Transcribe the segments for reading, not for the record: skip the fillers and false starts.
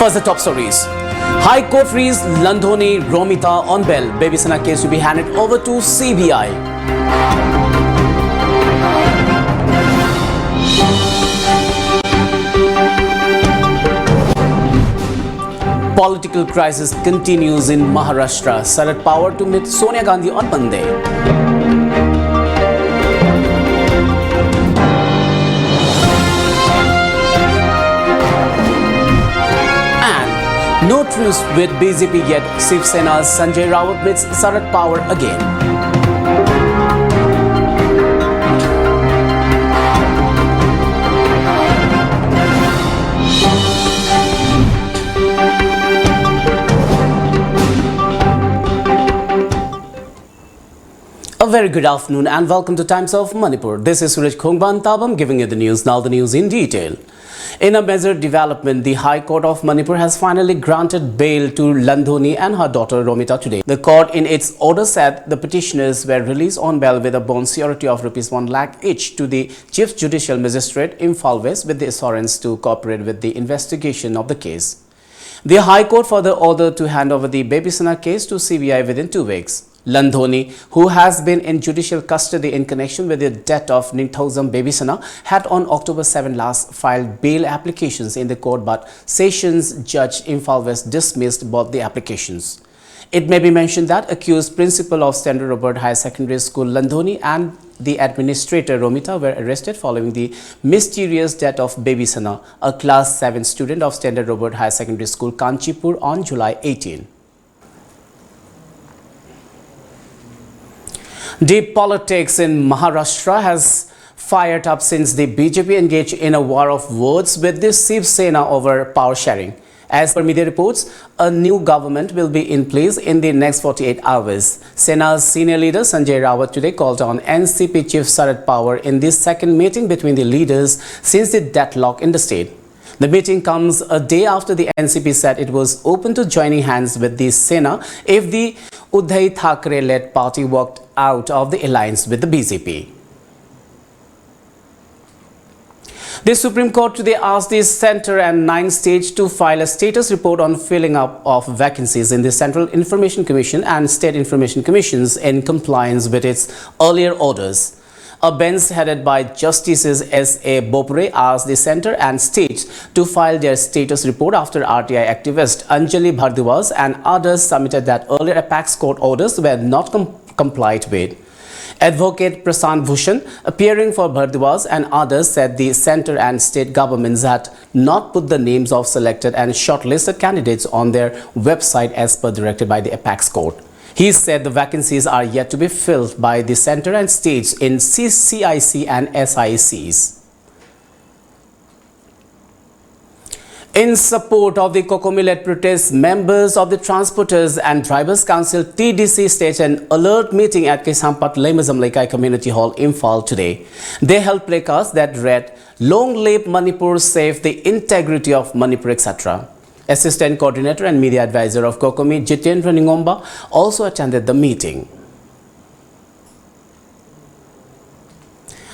First, the top stories. High Court frees Landhoni Romita on bail. Baby Sana case to be handed over to CBI. Political crisis continues in Maharashtra. Suraj power to meet Sonia Gandhi on Monday. No truce with BJP yet. Shiv Sena's Sanjay Rawat meets Suraj power again. A very good afternoon and welcome to Times of Manipur. This is SURAJ giving you the news. Now the news in detail. In a major development, the High Court of Manipur has finally granted bail to Landhoni and her daughter Romita today. The court in its order said the petitioners were released on bail with a bond security of ₹1 lakh each to the Chief Judicial Magistrate Imphal West with the assurance to cooperate with the investigation of the case. The High Court further ordered to hand over the Baby Sana case to CBI within 2 weeks. Landhoni, who has been in judicial custody in connection with the death of Ninthausam Baby Sana, had on October 7 last filed bail applications in the court, but Sessions Judge Imphal West dismissed both the applications. It may be mentioned that accused principal of Standard Robert Higher Secondary School Landhoni and the administrator Romita were arrested following the mysterious death of Baby Sana, a class 7 student of Standard Robert Higher Secondary School Kanchipur on July 18. Deep politics in Maharashtra has fired up since the BJP engaged in a war of words with the Shiv Sena over power sharing. As per media reports, a new government will be in place in the next 48 hours. Sena's senior leader Sanjay Rawat today called on NCP Chief Suraj Power in this second meeting between the leaders since the deadlock in the state. The meeting comes a day after the NCP said it was open to joining hands with the Sena if the Uddhav Thackeray-led party walked out of the alliance with the BJP. The Supreme Court today asked the Centre and 9 states to file a status report on filling up of vacancies in the Central Information Commission and State Information Commissions in compliance with its earlier orders. A bench headed by Justices S.A. Bopre asked the centre and states to file their status report after RTI activist Anjali Bhardwaj and others submitted that earlier apex court orders were not complied with. Advocate Prasant Bhushan, appearing for Bhardwaj and others, said the centre and state governments had not put the names of selected and shortlisted candidates on their website as per directed by the apex court. He said the vacancies are yet to be filled by the centre and states in CIC and SICs. In support of the cocoa millet protests, members of the Transporters and Drivers Council TDC staged an alert meeting at Kesampat Lemazamlaikai Community Hall, Imphal today. They held placards that read, "Long live Manipur, save the integrity of Manipur," etc. Assistant Coordinator and Media Advisor of Kokomi, Jitendra Ningomba, also attended the meeting.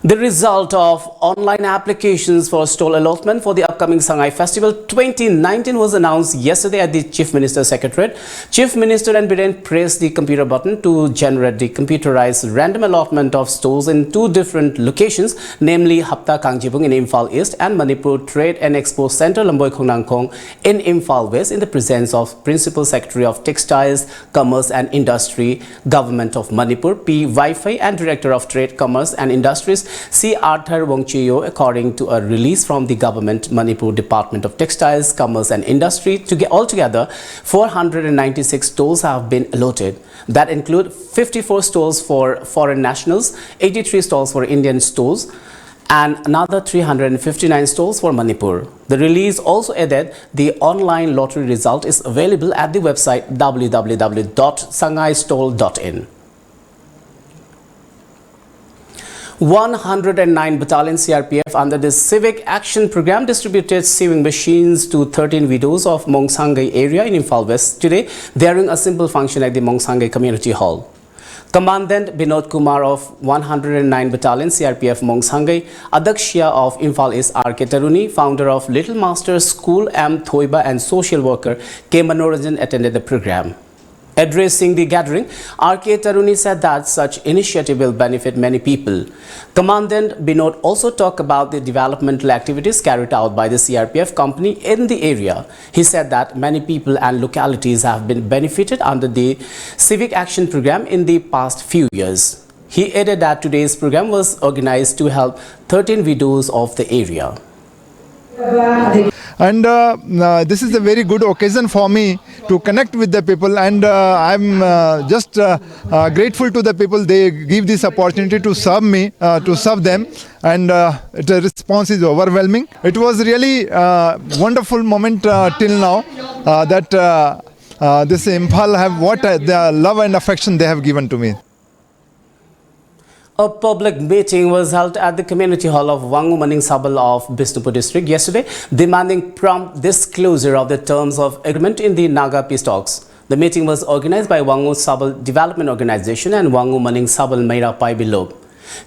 The result of online applications for stall allotment for the upcoming Sangai Festival 2019 was announced yesterday at the Chief Minister's Secretariat. Chief Minister and Biren pressed the computer button to generate the computerized random allotment of stalls in 2 different locations, namely Hapta Kangjibung in Imphal East and Manipur Trade and Expo Center Lamboy Khongnangkhong in Imphal West in the presence of Principal Secretary of Textiles, Commerce and Industry, Government of Manipur, P. Wi-Fi, and Director of Trade, Commerce and Industries, C. Arthur Wongchio. According to a release from the Government Manipur Department of Textiles, Commerce and Industry, altogether 496 stalls have been allotted. That include 54 stalls for foreign nationals, 83 stalls for Indian stalls, and another 359 stalls for Manipur. The release also added the online lottery result is available at the website www.sangaistall.in. 109 Battalion CRPF under the Civic Action Program distributed sewing machines to 13 widows of Mongsangai area in Imphal West today during a simple function at the Mongsangai Community Hall. Commandant Binod Kumar of 109 Battalion CRPF Mongshangai, Adakshya of Imphal East R.K. Taruni, founder of Little Master School M. Thoiba and social worker K. Manoranjan attended the program. Addressing the gathering, R.K. Taruni said that such initiative will benefit many people. Commandant Binod also talked about the developmental activities carried out by the CRPF company in the area. He said that many people and localities have been benefited under the Civic Action Program in the past few years. He added that today's program was organized to help 13 widows of the area. And this is a very good occasion for me to connect with the people, and I'm just grateful to the people. They give this opportunity to serve me, to serve them, and the response is overwhelming. It was really a wonderful moment till now that this Imphal have what the love and affection they have given to me. A public meeting was held at the community hall of Wangu Maning Sabal of Bishnupur district yesterday, demanding prompt disclosure of the terms of agreement in the Naga peace talks. The meeting was organized by Wangu Sabal Development Organization and Wangu Maning Sabal Meira Pai Bilob.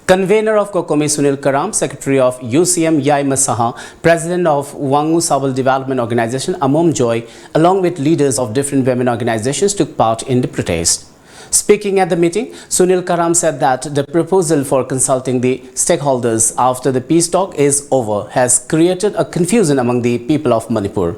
Convener of Kokomi Sunil Karam, Secretary of UCM Yai Masaha, President of Wangu Sabal Development Organization Amom Joy, along with leaders of different women organizations took part in the protest. Speaking at the meeting, Sunil Karam said that the proposal for consulting the stakeholders after the peace talk is over has created a confusion among the people of Manipur.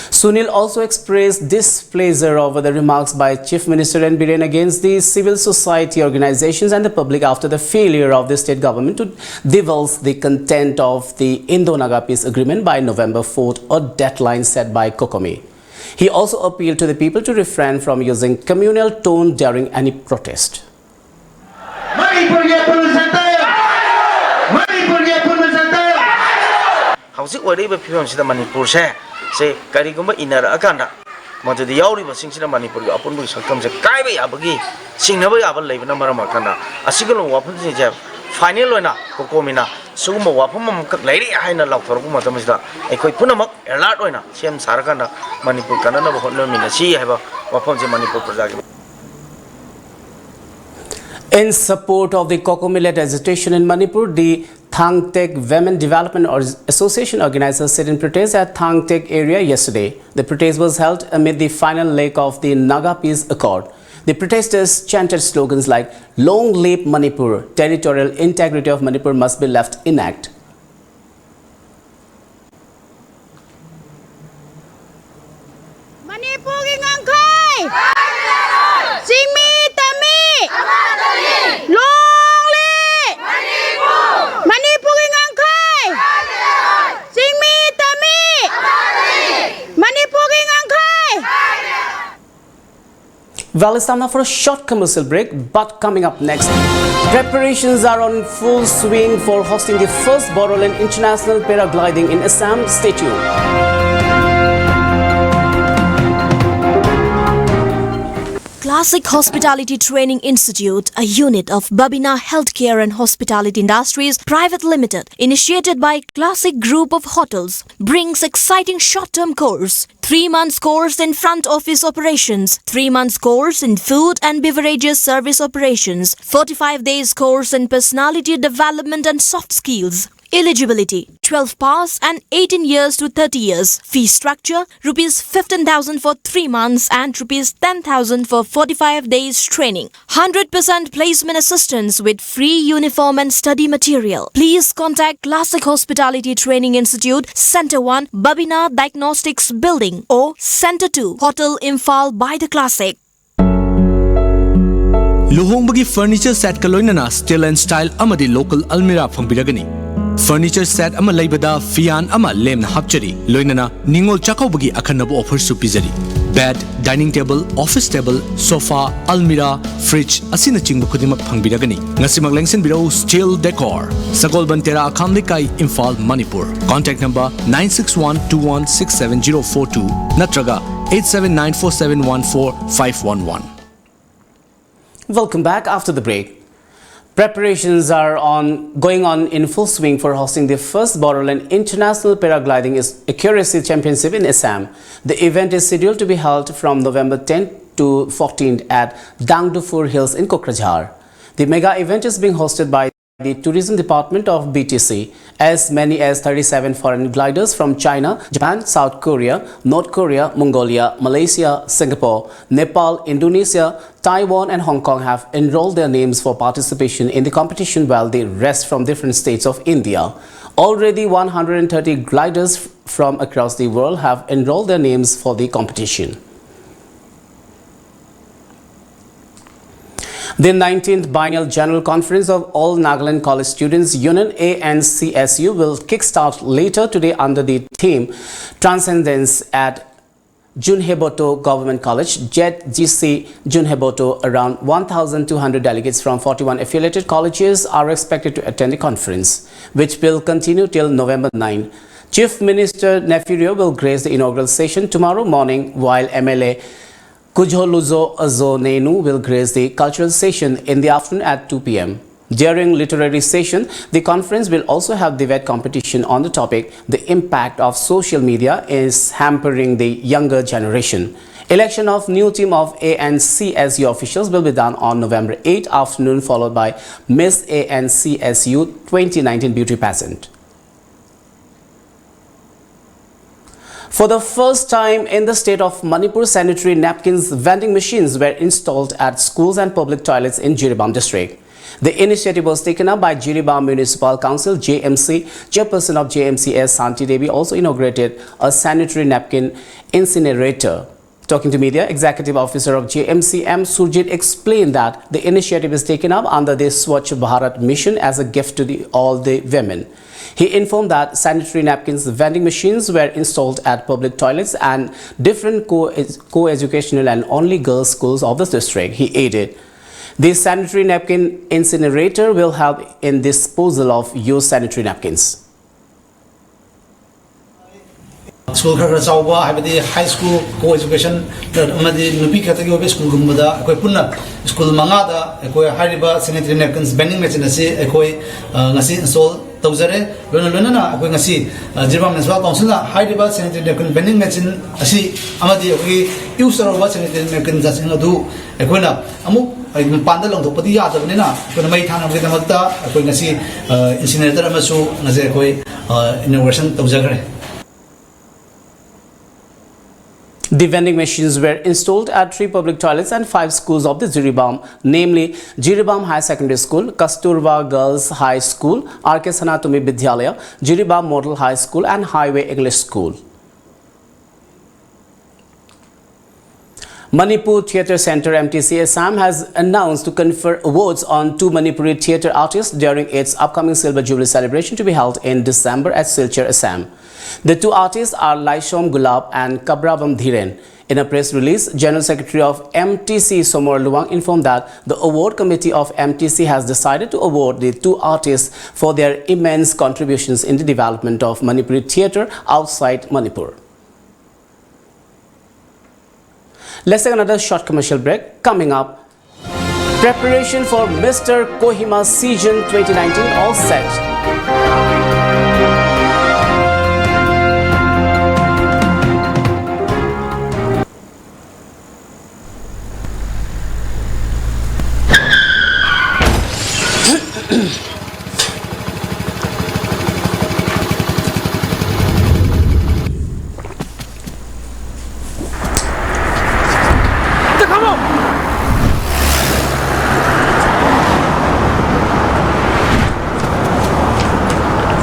Sunil also expressed displeasure over the remarks by Chief Minister N. Biren against the civil society organizations and the public after the failure of the state government to divulge the content of the Indo-Naga peace agreement by November 4th, a deadline set by Kokomi. He also appealed to the people to refrain from using communal tone during any protest. Howsik wari ba phim sida Manipur se kari gumba inara akanda madu di yauri ba sing sida Manipur ga apun bu sakam se kai ba yabagi sing na ba yabal lei na maram akanda asigalo wapun se je final loina kokomina suguma wapum mam kak lei haina laukthor bu matam sida ekoi punamak alert loina sem sarakanda Manipur kana na ba honno mina si haba wapum je Manipur praja. In support of the Kokomi-led agitation in Manipur, the Thangtek Women Development Association organized a sit-in protest at Thangtek area yesterday. The protest was held amid the final leg of the Naga Peace Accord. The protesters chanted slogans like "Long live Manipur," "Territorial integrity of Manipur must be left intact." Well, it's time now for a short commercial break, but coming up next, preparations are on full swing for hosting the first Bodoland International Paragliding in Assam. Stay tuned. Classic Hospitality Training Institute, a unit of Babina Healthcare and Hospitality Industries Private Limited, initiated by Classic Group of Hotels, brings exciting short-term course, 3 months course in front office operations, 3 months course in food and beverages service operations, 45 days course in personality development and soft skills. Eligibility 12 pass and 18 years to 30 years. Fee structure rupees 15,000 for 3 months and rupees 10,000 for 45 days training. 100% placement assistance with free uniform and study material. Please contact Classic Hospitality Training Institute, Center 1, Babina Diagnostics Building, or Center 2, Hotel Imphal by the Classic. Luhongbagi furniture set kaloinana style and style amadi local almira phambiragani. Furniture set ama laibada fian ama lemna hapchari loinana ningol chakaubagi akhanabu offer su pizari. Bed, dining table, office table, sofa, almira, fridge asina chingbu khudimak phangbiragani. Ngasimak lengsen birau steel decor. Sagol Bantera Akamlikai Imphal Manipur. Contact number 96121670042 natraga 8794714511. Welcome back after the break. Preparations are going on in full swing for hosting the first Bodoland International Paragliding Accuracy Championship in Assam. The event is scheduled to be held from November 10 to to 14th at Dangdufur Hills in Kokrajhar. The mega event is being hosted by the Tourism Department of BTC. As many as 37 foreign gliders from China, Japan, South Korea, North Korea, Mongolia, Malaysia, Singapore, Nepal, Indonesia, Taiwan and Hong Kong have enrolled their names for participation in the competition, while the rest from different states of India. Already 130 gliders from across the world have enrolled their names for the competition. The 19th Biennial General Conference of All Nagaland College Students Union ANCSU will kickstart later today under the theme Transcendence at Junheboto Government College, JET GC Junheboto. Around 1,200 delegates from 41 affiliated colleges are expected to attend the conference, which will continue till November 9. Chief Minister Nefirio will grace the inaugural session tomorrow morning, while MLA Kujholuzo Azonenu will grace the cultural session in the afternoon at 2 p.m. During literary session, the conference will also have debate competition on the topic "The Impact of Social Media is Hampering the Younger Generation." Election of new team of ANCSU officials will be done on November 8 afternoon, followed by Miss ANCSU 2019 Beauty Pageant. For the first time in the state of Manipur, sanitary napkins vending machines were installed at schools and public toilets in Jiribam district. The initiative was taken up by Jiribam Municipal Council JMC. Chairperson of JMC S. Santi Devi also inaugurated a sanitary napkin incinerator. Talking to media, Executive Officer of JMC M. Surjit explained that the initiative is taken up under the Swachh Bharat mission as a gift to all the women. He informed that sanitary napkins vending machines were installed at public toilets and different co-educational and only girls' schools of the district. He added, the sanitary napkin incinerator will help in disposal of used sanitary napkins. School khara chawba habadi high school co-education amadi nupi khatagi obe school gumada akoi punna school manga da akoi hariba sanitary napkins vending machine asi akoi ngasi install tawjare lona na akoi ngasi Jiribam Municipal Council na hariba sanitary napkin vending machine asi amadi akoi user of sanitary napkins asi adu akoi na amuk panda long thopadi ya tabne na akoi mai thana ge damakta akoi ngasi incinerator amasu ngase akoi inauguration tawjare. The vending machines were installed at 3 public toilets and 5 schools of the Jiribam, namely Jiribam High Secondary School, Kasturba Girls High School, R.K. Sanatumi Vidyalaya, Jiribam Model High School and Highway English School. Manipur Theatre Centre MTC Assam has announced to confer awards on 2 Manipuri theatre artists during its upcoming Silver Jubilee celebration to be held in December at Silchar, Assam. The 2 artists are Laishom Gulab and Kabrabam Dhiren. In a press release, General Secretary of MTC Somor Luwang informed that the award committee of MTC has decided to award the 2 artists for their immense contributions in the development of Manipuri theatre outside Manipur. Let's take another short commercial break. Coming up, preparation for Mr. Kohima season 2019 all set.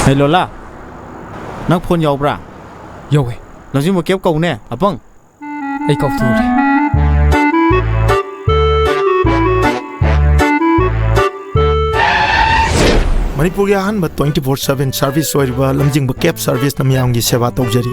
Hey Lola, nang phone yaw bra? Yaw eh. Lamjing mo kep kau ne, apang? Ay kau tu re. Manipur ya han ba 24/7 service oiriba lamjing ba cab service namyam gi seva tawjari.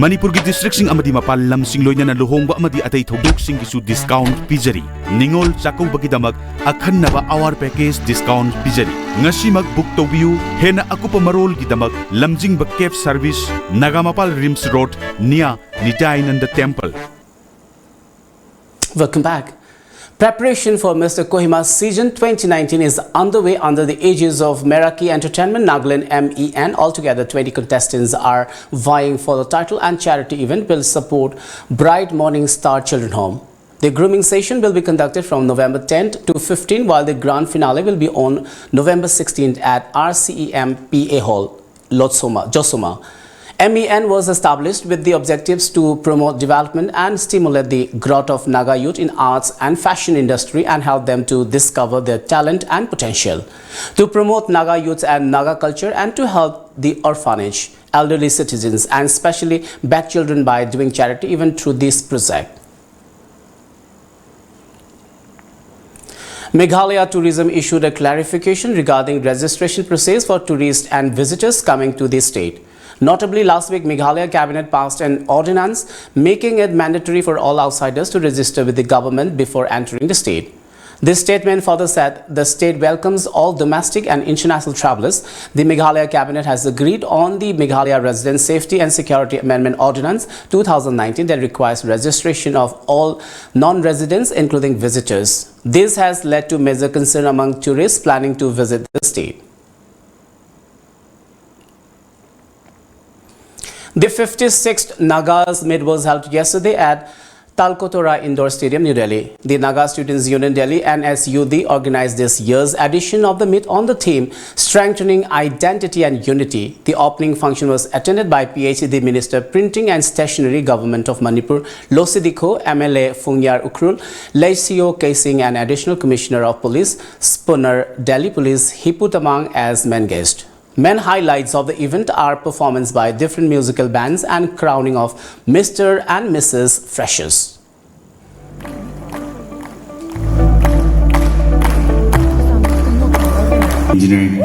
Manipur ki district sing amadi mapal lam sing loina na luhongba amadi atay thodok sing gisu discount pijari. Ningol chakau bagi damak akhan naba hour package discount pijari. Ngasi mag book to view hena akupa marol gi damak lamjing ba cab service Nagamapal Rims Road near Nitayananda Temple. Welcome back. Preparation for Mr. Kohima's season 2019 is underway under the aegis of Meraki Entertainment Nagaland MEN. Altogether, 20 contestants are vying for the title, and charity event will support Bright Morning Star Children Home. The grooming session will be conducted from November 10th to 15th, while the grand finale will be on November 16th at RCEM PA Hall, Josoma. MEN was established with the objectives to promote development and stimulate the growth of Naga youth in arts and fashion industry and help them to discover their talent and potential. To promote Naga youth and Naga culture and to help the orphanage, elderly citizens and especially bad children by doing charity even through this project. Meghalaya Tourism issued a clarification regarding registration process for tourists and visitors coming to the state. Notably, last week, Meghalaya Cabinet passed an ordinance making it mandatory for all outsiders to register with the government before entering the state. This statement further said the state welcomes all domestic and international travelers. The Meghalaya Cabinet has agreed on the Meghalaya Resident Safety and Security Amendment Ordinance 2019 that requires registration of all non-residents, including visitors. This has led to major concern among tourists planning to visit the state. The 56th Nagas Meet was held yesterday at Talkotora Indoor Stadium, New Delhi. The Naga Students Union Delhi and SUD organized this year's edition of the meet on the theme Strengthening Identity and Unity. The opening function was attended by PhD Minister Printing and Stationery Government of Manipur, Losidiko, MLA Fungyar Ukrul, Leisio Kasing and Additional Commissioner of Police, Spunner, Delhi Police, Hipu Tamang as main guest. Main highlights of the event are performance by different musical bands and crowning of Mr. and Mrs. Freshers. Engineering.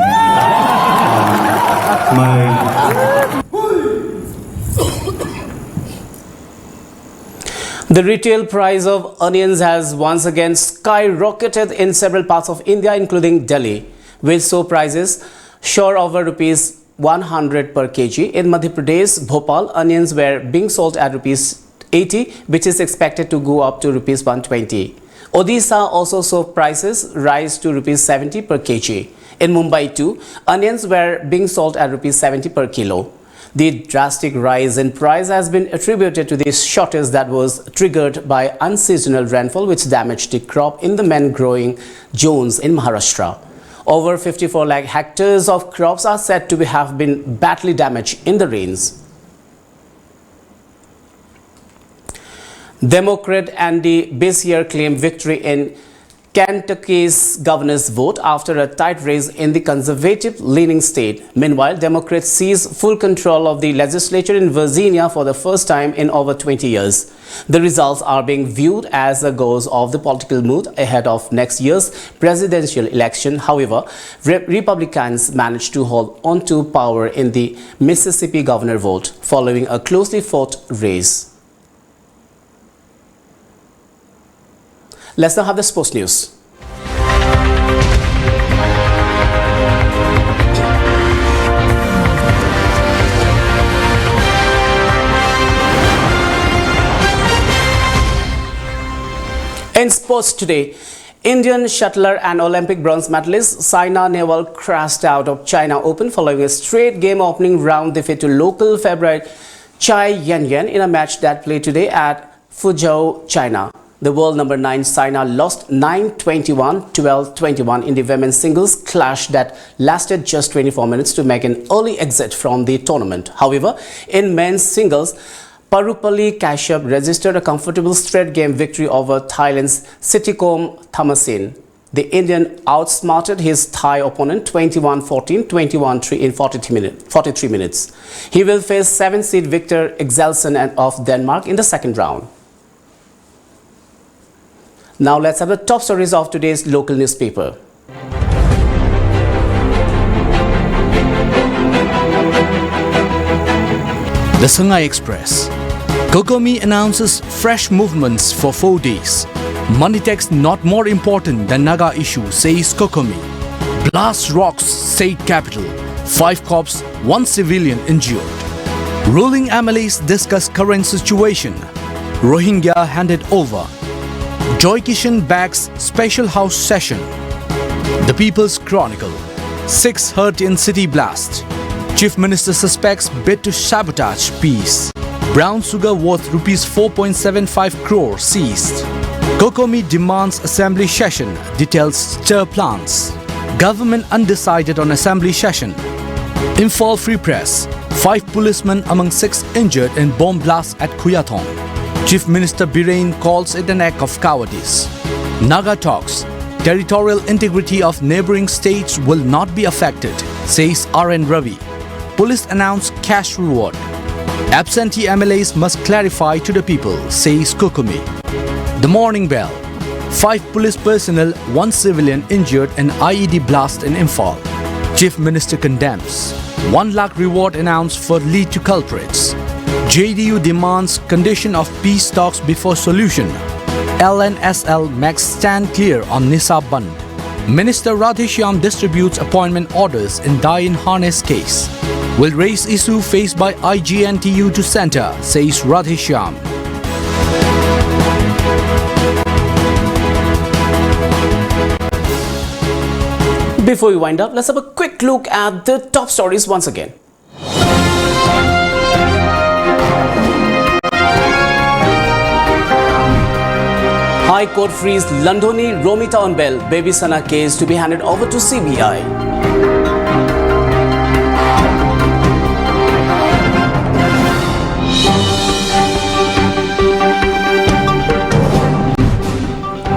The retail price of onions has once again skyrocketed in several parts of India, including Delhi, which saw prices soar over rupees 100 per kg. In Madhya Pradesh, Bhopal, onions were being sold at rupees 80, which is expected to go up to rupees 120. Odisha also saw prices rise to rupees 70 per kg. In Mumbai too, onions were being sold at rupees 70 per kilo. The drastic rise in price has been attributed to the shortage that was triggered by unseasonal rainfall, which damaged the crop in the main growing zones in Maharashtra. Over 54 lakh hectares of crops are said to have been badly damaged in the rains. Democrat Andy Beshear claimed victory in Kentucky's governor's vote after a tight race in the conservative-leaning state. Meanwhile, Democrats seized full control of the legislature in Virginia for the first time in over 20 years. The results are being viewed as a gauge of the political mood ahead of next year's presidential election. However, Republicans managed to hold on to power in the Mississippi governor vote following a closely fought race. Let's now have the sports news. In sports today, Indian shuttler and Olympic bronze medalist Saina Nehwal crashed out of China Open following a straight game opening round defeat to local favorite Chai Yanyan in a match that played today at Fuzhou, China. The world number 9 Saina lost 9-21, 12-21 in the women's singles clash that lasted just 24 minutes to make an early exit from the tournament. However, in men's singles, Parupalli Kashyap registered a comfortable straight game victory over Thailand's Sittikom Thamasin. The Indian outsmarted his Thai opponent 21-14, 21-3 in 43 minutes. He will face 7th-seed Victor Exelsen of Denmark in the second round. Now let's have the top stories of today's local newspaper. The Shanghai Express. Kokomi announces fresh movements for 4 days. Money tax not more important than Naga issue, says Kokomi. Blast rocks state capital. 5 cops, 1 civilian injured. Ruling MLAs discuss current situation. Rohingya handed over. Joy Kishan backs special house session. The People's Chronicle. 6 hurt in city blast. Chief Minister suspects bid to sabotage peace. Brown sugar worth rupees 4.75 crore seized. Kokomi demands assembly session, details stir plans. Government undecided on assembly session. Imphal Free Press, 5 policemen among 6 injured in bomb blast at Khuyathong. Chief Minister Birain calls it an act of cowardice. Naga talks, territorial integrity of neighboring states will not be affected, says R.N. Ravi. Police announce cash reward. Absentee MLAs must clarify to the people, says Kokomi. The Morning Bell, 5 police personnel, 1 civilian injured in IED blast in Imphal. Chief Minister condemns. 1 lakh reward announced for lead to culprits. JDU demands condition of peace talks before solution. LNSL makes stand clear on Nisab Band. Minister Radheshyam distributes appointment orders in die-in harness case. Will raise issue faced by IGNTU to center, says Radheshyam. Before we wind up, let's have a quick look at the top stories once again. High Court frees Landhoni Romita on bail, Baby Sana case to be handed over to CBI.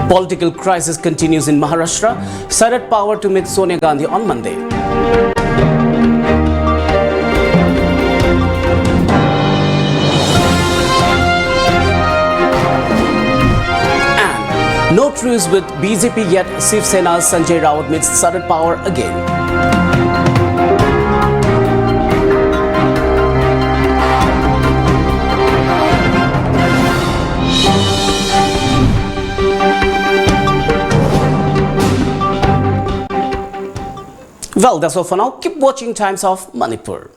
Political crisis continues in Maharashtra. Cited power to meet Sonia Gandhi on Monday. And no truce with BJP yet. Shiv Sena's Sanjay Raut meets cited power again. Well, that's all for now. Keep watching Times of Manipur.